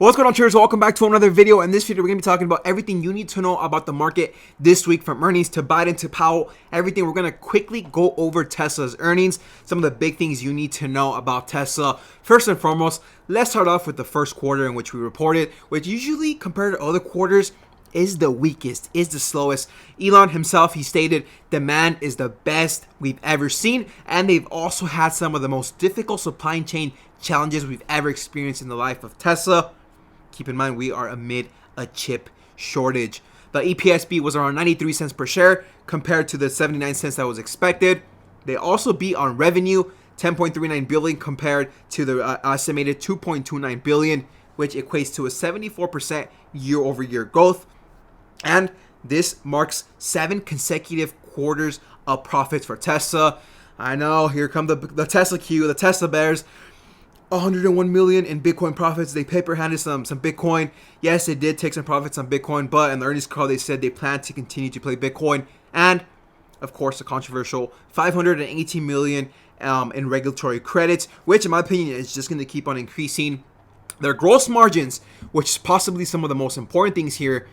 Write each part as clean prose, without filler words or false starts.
What's going on, traders? Welcome back to another video. In this video, we're going to be talking about everything you need to know about the market this week, from earnings to Biden to Powell, everything. We're going to quickly go over Tesla's earnings, some of the big things you need to know about Tesla. First and foremost, let's start off with the first quarter in which we reported, which usually compared to other quarters is the weakest, is the slowest. Elon himself, he stated demand is the best we've ever seen, and they've also had some of the most difficult supply chain challenges we've ever experienced in the life of Tesla. Keep in mind, we are amid a chip shortage. The EPS beat was around 93 cents per share compared to the 79 cents that was expected. They also beat on revenue, 10.39 billion compared to the estimated 2.29 billion, which equates to a 74% year-over-year growth. And this marks 7 consecutive quarters of profits for Tesla. I know, here come the Tesla Q, the Tesla bears. 101 million in Bitcoin profits. They paper handed some Bitcoin. Yes, they did take some profits on Bitcoin, but in the earnings call, they said they plan to continue to play Bitcoin. And of course, the controversial 518 million in regulatory credits, which in my opinion is just going to keep on increasing. Their gross margins, which is possibly some of the most important things here,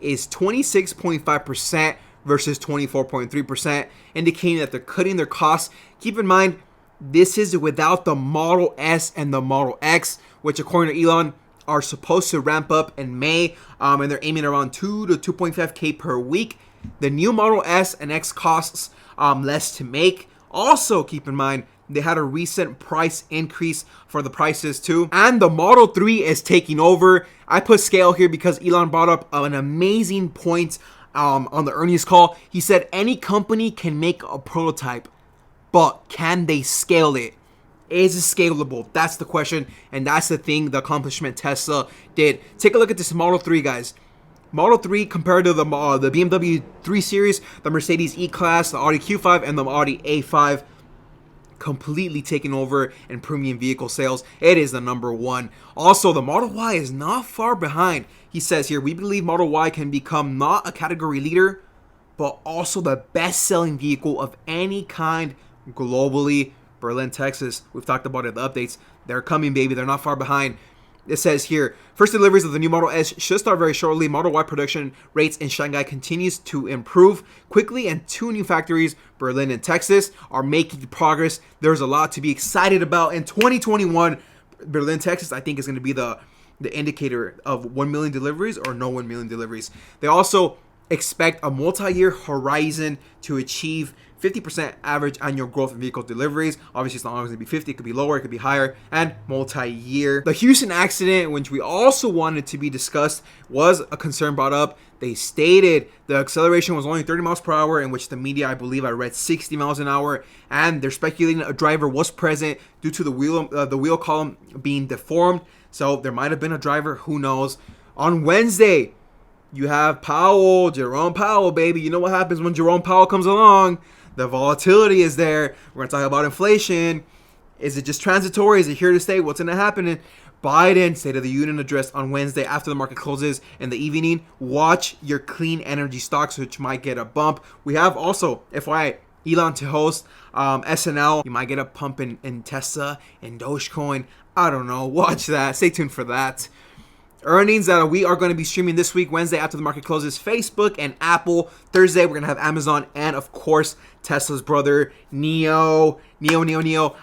is 26.5% versus 24.3%, indicating that they're cutting their costs. Keep in mind, this is without the Model S and the Model X, which according to Elon are supposed to ramp up in May, and they're aiming around 2 to 2.5K per week. The new Model S and X costs less to make. Also, keep in mind, they had a recent price increase for the prices too. And the Model 3 is taking over. I put scale here because Elon brought up an amazing point on the earnings call. He said any company can make a prototype, but can they scale it? Is it scalable? That's the question, and that's the thing, the accomplishment Tesla did. Take a look at this Model 3, guys. Model 3 compared to the BMW 3 Series, the Mercedes E-Class, the Audi Q5, and the Audi A5, completely taking over in premium vehicle sales. It is the number one. Also, the Model Y is not far behind. He says here, we believe Model Y can become not a category leader, but also the best-selling vehicle of any kind globally. Berlin, Texas, we've talked about it, the updates, they're coming, baby. They're not far behind. It says here, first deliveries of the new Model S should start very shortly. Model Y production rates in Shanghai continues to improve quickly, and 2 new factories, Berlin and Texas, are making progress. There's a lot to be excited about in 2021. Berlin, Texas, I think is going to be the indicator of 1 million deliveries or no 1 million deliveries. They also expect a multi-year horizon to achieve 50% average annual growth in vehicle deliveries. Obviously, it's not always going to be 50. It could be lower, it could be higher, and multi-year. The Houston accident, which we also wanted to be discussed, was a concern brought up. They stated the acceleration was only 30 miles per hour, in which the media, I believe I read 60 miles an hour, and they're speculating a driver was present due to the wheel column being deformed. So there might have been a driver, who knows. On Wednesday, you have Powell, Jerome Powell, baby. You know what happens when Jerome Powell comes along. The volatility is there. We're going to talk about inflation. Is it just transitory? Is it here to stay? What's going to happen? Biden State of the Union address on Wednesday after the market closes in the evening. Watch your clean energy stocks, which might get a bump. We have also, FYI, Elon to host SNL. You might get a pump in Tesla and Dogecoin. I don't know. Watch that. Stay tuned for that. Earnings that we are going to be streaming this week, Wednesday after the market closes, Facebook and Apple. Thursday, we're going to have Amazon and, of course, Tesla's brother, NIO.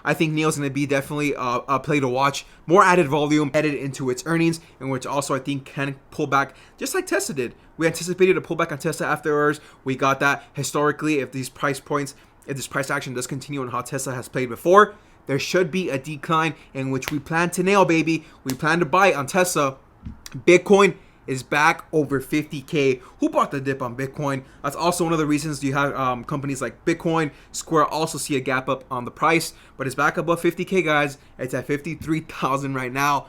I think NIO's going to be definitely a play to watch. More added volume added into its earnings, in which also I think can pull back, just like Tesla did. We anticipated a pullback on Tesla afterwards. We got that. Historically, if this price action does continue on how Tesla has played before, there should be a decline, in which we plan to nail, baby. We plan to buy on Tesla. Bitcoin is back over 50K. Who bought the dip on Bitcoin? That's also one of the reasons you have companies like Bitcoin, Square also see a gap up on the price, but it's back above 50K, guys. It's at 53,000 right now.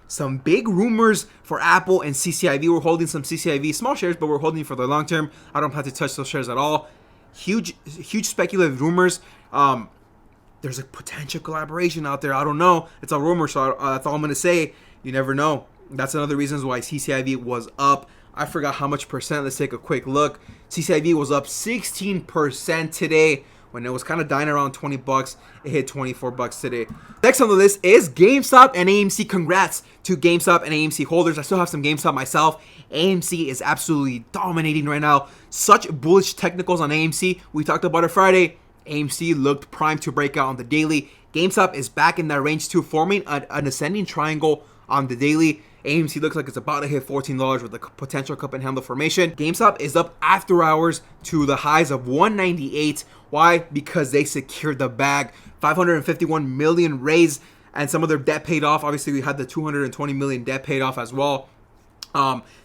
Some big rumors for Apple and CCIV. We're holding some CCIV, small shares, but we're holding for the long term. I don't have to touch those shares at all. Huge speculative rumors. There's a potential collaboration out there. I don't know. It's a rumor, so that's all I'm going to say. You never know. That's another reason why CCIV was up. I forgot how much percent. Let's take a quick look. CCIV was up 16% today, when it was kind of dying around 20 bucks. It hit 24 bucks today. Next on the list is GameStop and AMC. Congrats to GameStop and AMC holders. I still have some GameStop myself. AMC is absolutely dominating right now. Such bullish technicals on AMC. We talked about it Friday. AMC looked primed to break out on the daily. GameStop is back in that range too, forming an ascending triangle on the daily. AMC looks like it's about to hit $14 with a potential cup and handle formation. GameStop is up after hours to the highs of 198. Why? Because they secured the bag. 551 million raised, and some of their debt paid off. Obviously, we had the 220 million debt paid off as well.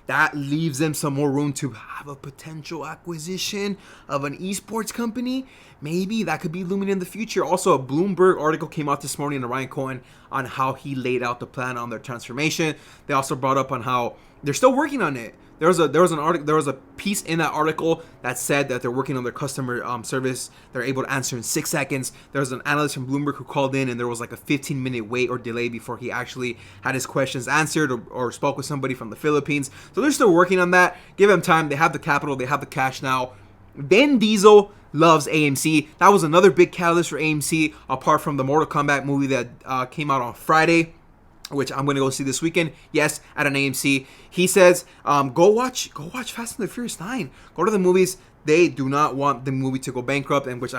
That leaves them some more room to have a potential acquisition of an esports company. Maybe that could be looming in the future. Also, a Bloomberg article came out this morning to Ryan Cohen on how he laid out the plan on their transformation. They also brought up on how they're still working on it. There was a piece in that article that said that they're working on their customer service. They're able to answer in 6 seconds. There was an analyst from Bloomberg who called in, and there was like a 15-minute wait or delay before he actually had his questions answered or spoke with somebody from the Philippines. So they're still working on that. Give them time. They have the capital. They have the cash now. Vin Diesel loves AMC. That was another big catalyst for AMC, apart from the Mortal Kombat movie that came out on Friday, which I'm going to go see this weekend. Yes, at an AMC. He says, go watch Fast and the Furious 9. Go to the movies. They do not want the movie to go bankrupt, in which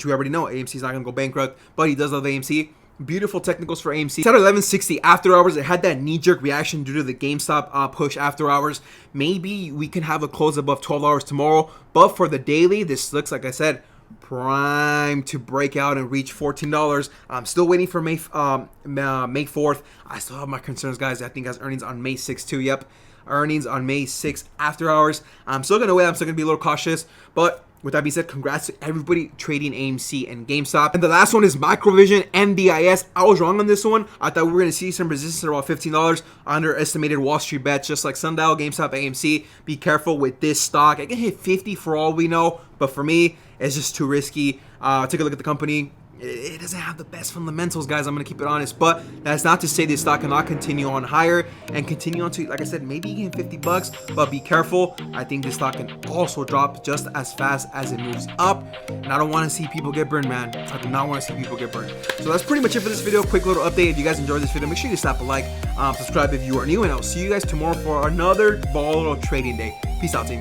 we already know AMC is not going to go bankrupt, but he does love AMC. Beautiful technicals for AMC. It's at 11:60 after hours. It had that knee-jerk reaction due to the GameStop push after hours. Maybe we can have a close above $12 tomorrow, but for the daily, this looks, like I said, prime to break out and reach $14. I'm still waiting for May 4th. I still have my concerns, guys. I think has earnings on May 6th too. Yep, earnings on May 6th after hours. I'm still gonna wait. I'm still gonna be a little cautious, but with that being said, congrats to everybody trading AMC and GameStop. And the last one is Microvision MDIS. I was wrong on this one. I thought we were going to see some resistance at about $15. I underestimated Wall Street bets, just like Sundial, GameStop, AMC. Be careful with this stock. It can hit 50 for all we know, but for me, it's just too risky. Take a look at the company. It doesn't have the best fundamentals, guys. I'm going to keep it honest, but that's not to say this stock cannot continue on higher and continue on to, like I said, maybe you get $50, but be careful. I think this stock can also drop just as fast as it moves up, and I don't want to see people get burned, man. I do not want to see people get burned. So that's pretty much it for this video. Quick little update. If you guys enjoyed this video, make sure you slap a like, subscribe if you are new, and I'll see you guys tomorrow for another volatile trading day. Peace out, team.